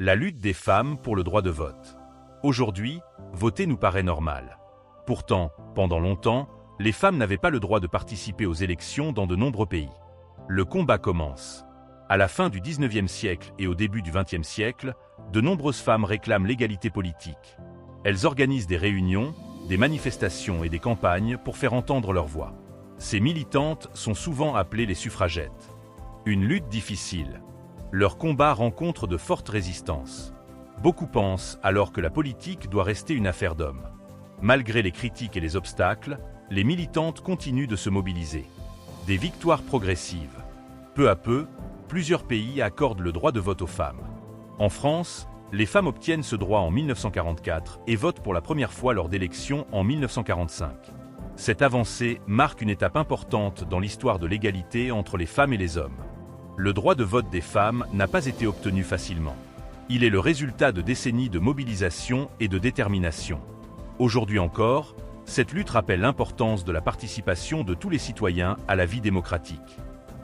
La lutte des femmes pour le droit de vote. Aujourd'hui, voter nous paraît normal. Pourtant, pendant longtemps, les femmes n'avaient pas le droit de participer aux élections dans de nombreux pays. Le combat commence. À la fin du 19e siècle et au début du 20e siècle, de nombreuses femmes réclament l'égalité politique. Elles organisent des réunions, des manifestations et des campagnes pour faire entendre leur voix. Ces militantes sont souvent appelées les suffragettes. Une lutte difficile. Leur combat rencontre de fortes résistances. Beaucoup pensent alors que la politique doit rester une affaire d'hommes. Malgré les critiques et les obstacles, les militantes continuent de se mobiliser. Des victoires progressives. Peu à peu, plusieurs pays accordent le droit de vote aux femmes. En France, les femmes obtiennent ce droit en 1944 et votent pour la première fois lors d'élections en 1945. Cette avancée marque une étape importante dans l'histoire de l'égalité entre les femmes et les hommes. Le droit de vote des femmes n'a pas été obtenu facilement. Il est le résultat de décennies de mobilisation et de détermination. Aujourd'hui encore, cette lutte rappelle l'importance de la participation de tous les citoyens à la vie démocratique.